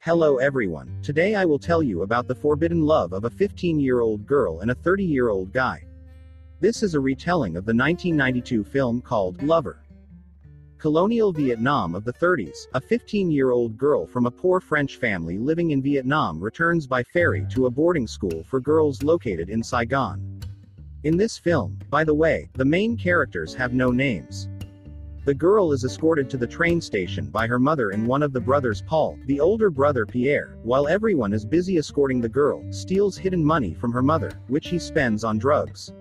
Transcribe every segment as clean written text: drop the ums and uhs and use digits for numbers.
Hello everyone, today I will tell you about the forbidden love of a 15-year-old girl and a 30-year-old guy. This is a retelling of the 1992 film called Lover. Colonial Vietnam of the 30s, a 15-year-old girl from a poor French family living in Vietnam returns by ferry to a boarding school for girls located in Saigon. In this film, by the way, the main characters have no names. The girl is escorted to the train station by her mother and one of the brothers, Paul, the older brother Pierre, while everyone is busy escorting the girl, steals hidden money from her mother, which he spends on drugs.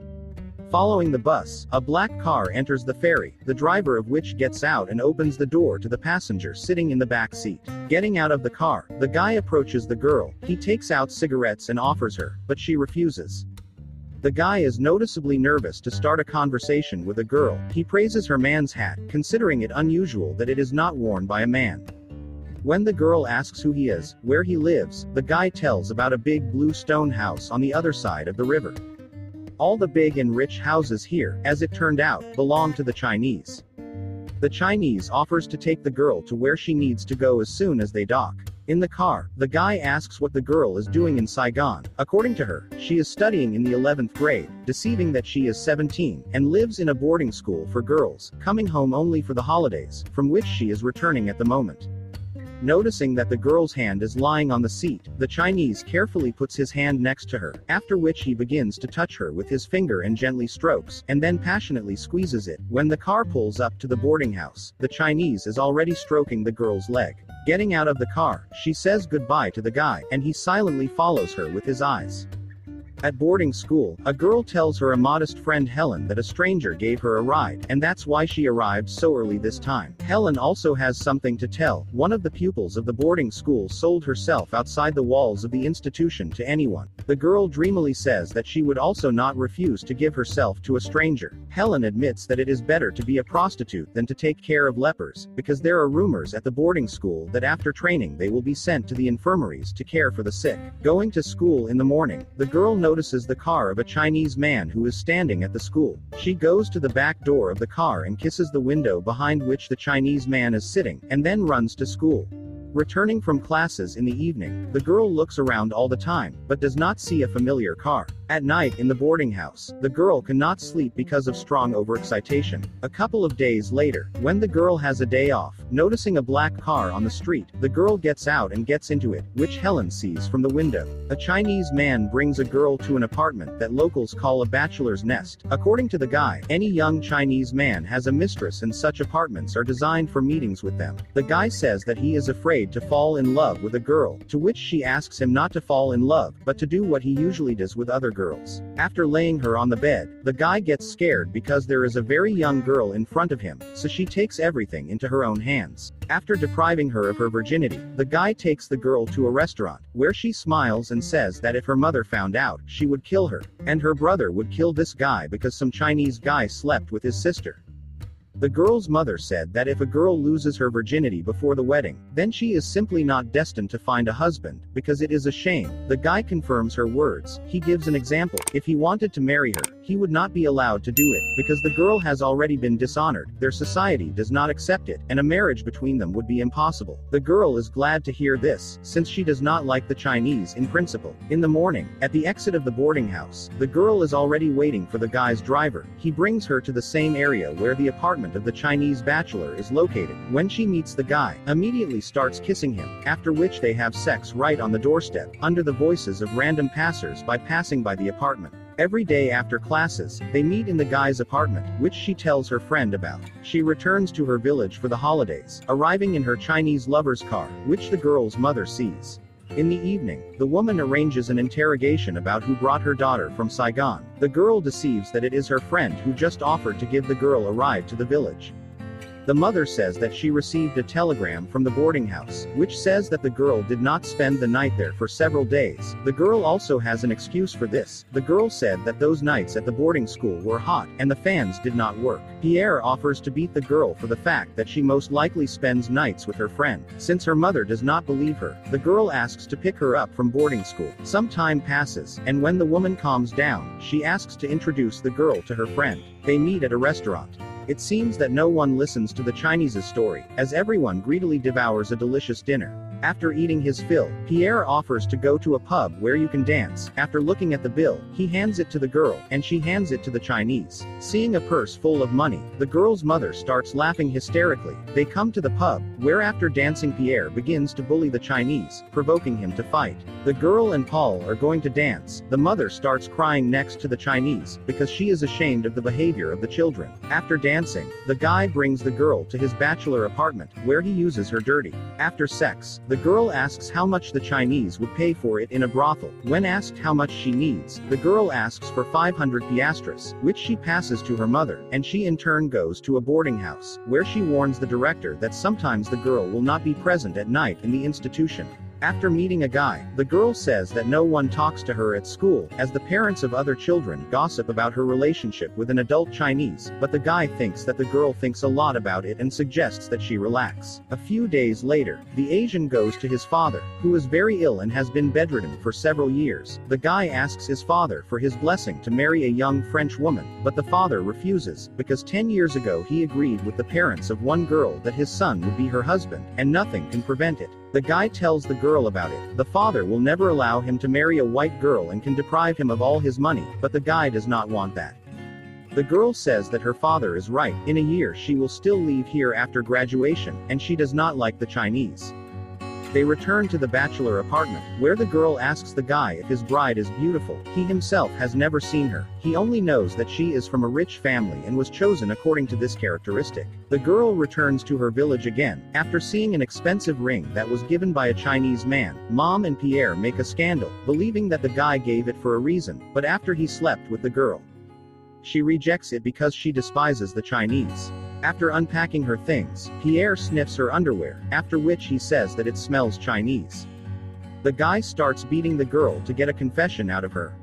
Following the bus, a black car enters the ferry, the driver of which gets out and opens the door to the passenger sitting in the back seat. Getting out of the car, the guy approaches the girl, he takes out cigarettes and offers her, but she refuses. The guy is noticeably nervous to start a conversation with a girl. He praises her man's hat, considering it unusual that it is not worn by a man. When the girl asks who he is, where he lives, the guy tells about a big blue stone house on the other side of the river. All the big and rich houses here, as it turned out, belong to the Chinese. The Chinese offers to take the girl to where she needs to go as soon as they dock. In the car, the guy asks what the girl is doing in Saigon. According to her, she is studying in the 11th grade, deceiving that she is 17, and lives in a boarding school for girls, coming home only for the holidays, from which she is returning at the moment. Noticing that the girl's hand is lying on the seat, the Chinese carefully puts his hand next to her, after which he begins to touch her with his finger and gently strokes, and then passionately squeezes it. When the car pulls up to the boarding house, the Chinese is already stroking the girl's leg. Getting out of the car, she says goodbye to the guy, and he silently follows her with his eyes. At boarding school, a girl tells her immodest friend Helen that a stranger gave her a ride, and that's why she arrived so early this time. Helen also has something to tell. One of the pupils of the boarding school sold herself outside the walls of the institution to anyone. The girl dreamily says that she would also not refuse to give herself to a stranger. Helen admits that it is better to be a prostitute than to take care of lepers, because there are rumors at the boarding school that after training they will be sent to the infirmaries to care for the sick. Going to school in the morning, the girl notices the car of a Chinese man who is standing at the school. She goes to the back door of the car and kisses the window behind which the Chinese man is sitting, and then runs to school. Returning from classes in the evening, the girl looks around all the time, but does not see a familiar car. At night in the boarding house, the girl cannot sleep because of strong overexcitation. A couple of days later, when the girl has a day off, noticing a black car on the street, the girl gets out and gets into it, which Helen sees from the window. A Chinese man brings a girl to an apartment that locals call a bachelor's nest. According to the guy, any young Chinese man has a mistress and such apartments are designed for meetings with them. The guy says that he is afraid to fall in love with a girl, to which she asks him not to fall in love, but to do what he usually does with other girls. After laying her on the bed, the guy gets scared because there is a very young girl in front of him, so she takes everything into her own hands. After depriving her of her virginity, the guy takes the girl to a restaurant, where she smiles and says that if her mother found out, she would kill her, and her brother would kill this guy because some Chinese guy slept with his sister. The girl's mother said that if a girl loses her virginity before the wedding, then she is simply not destined to find a husband, because it is a shame. The guy confirms her words. He gives an example. If he wanted to marry her, he would not be allowed to do it, because the girl has already been dishonored, their society does not accept it, and a marriage between them would be impossible. The girl is glad to hear this, since she does not like the Chinese in principle. In the morning, at the exit of the boarding house, the girl is already waiting for the guy's driver. He brings her to the same area where the apartment of the Chinese bachelor is located. When she meets the guy, immediately starts kissing him, after which they have sex right on the doorstep, under the voices of random passers-by passing by the apartment. Every day after classes, they meet in the guy's apartment, which she tells her friend about. She returns to her village for the holidays, arriving in her Chinese lover's car, which the girl's mother sees. In the evening, the woman arranges an interrogation about who brought her daughter from Saigon. The girl deceives that it is her friend who just offered to give the girl a ride to the village. The mother says that she received a telegram from the boarding house, which says that the girl did not spend the night there for several days. The girl also has an excuse for this. The girl said that those nights at the boarding school were hot, and the fans did not work. Pierre offers to beat the girl for the fact that she most likely spends nights with her friend. Since her mother does not believe her, the girl asks to pick her up from boarding school. Some time passes, and when the woman calms down, she asks to introduce the girl to her friend. They meet at a restaurant. It seems that no one listens to the Chinese's story, as everyone greedily devours a delicious dinner. After eating his fill, Pierre offers to go to a pub where you can dance. After looking at the bill, he hands it to the girl, and she hands it to the Chinese. Seeing a purse full of money, the girl's mother starts laughing hysterically. They come to the pub, where after dancing Pierre begins to bully the Chinese, provoking him to fight. The girl and Paul are going to dance. The mother starts crying next to the Chinese, because she is ashamed of the behavior of the children. After dancing, the guy brings the girl to his bachelor apartment, where he uses her dirty. After sex, the girl asks how much the Chinese would pay for it in a brothel. When asked how much she needs, the girl asks for 500 piastres, which she passes to her mother, and she in turn goes to a boarding house, where she warns the director that sometimes the girl will not be present at night in the institution. After meeting a guy, the girl says that no one talks to her at school, as the parents of other children gossip about her relationship with an adult Chinese, but the guy thinks that the girl thinks a lot about it and suggests that she relax. A few days later, the Asian goes to his father, who is very ill and has been bedridden for several years. The guy asks his father for his blessing to marry a young French woman, but the father refuses, because 10 years ago he agreed with the parents of one girl that his son would be her husband, and nothing can prevent it. The guy tells the girl about it. The father will never allow him to marry a white girl and can deprive him of all his money, but the guy does not want that. The girl says that her father is right. In a year she will still leave here after graduation, and she does not like the Chinese. They return to the bachelor apartment, where the girl asks the guy if his bride is beautiful. He himself has never seen her. He only knows that she is from a rich family and was chosen according to this characteristic. The girl returns to her village again. After seeing an expensive ring that was given by a Chinese man, Mom and Pierre make a scandal, believing that the guy gave it for a reason, but after he slept with the girl, she rejects it because she despises the Chinese. After unpacking her things, Pierre sniffs her underwear, after which he says that it smells Chinese. The guy starts beating the girl to get a confession out of her.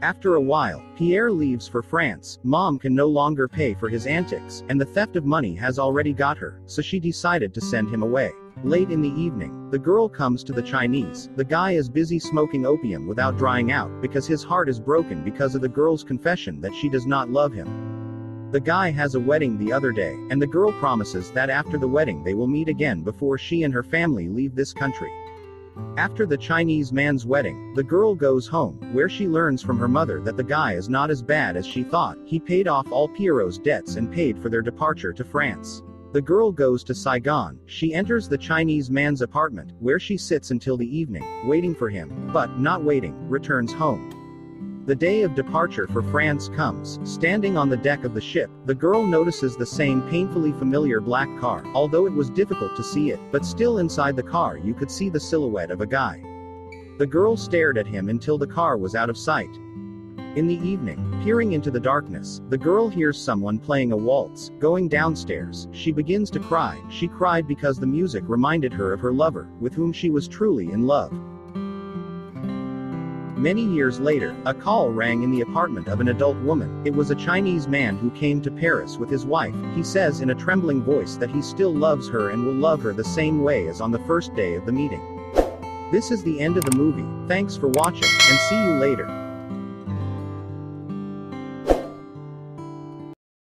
After a while, Pierre leaves for France. Mom can no longer pay for his antics, and the theft of money has already got her, so she decided to send him away. Late in the evening, the girl comes to the Chinese. The guy is busy smoking opium without drying out, because his heart is broken because of the girl's confession that she does not love him. The guy has a wedding the other day, and the girl promises that after the wedding they will meet again before she and her family leave this country. After the Chinese man's wedding, the girl goes home, where she learns from her mother that the guy is not as bad as she thought. He paid off all Pierrot's debts and paid for their departure to France. The girl goes to Saigon. She enters the Chinese man's apartment, where she sits until the evening, waiting for him, but, not waiting, returns home. The day of departure for France comes. Standing on the deck of the ship, the girl notices the same painfully familiar black car, although it was difficult to see it, but still inside the car you could see the silhouette of a guy. The girl stared at him until the car was out of sight. In the evening, peering into the darkness, the girl hears someone playing a waltz. Going downstairs, she begins to cry. She cried because the music reminded her of her lover, with whom she was truly in love. Many years later, a call rang in the apartment of an adult woman. It was a Chinese man who came to Paris with his wife. He says in a trembling voice that he still loves her and will love her the same way as on the first day of the meeting. This is the end of the movie. Thanks for watching, and see you later.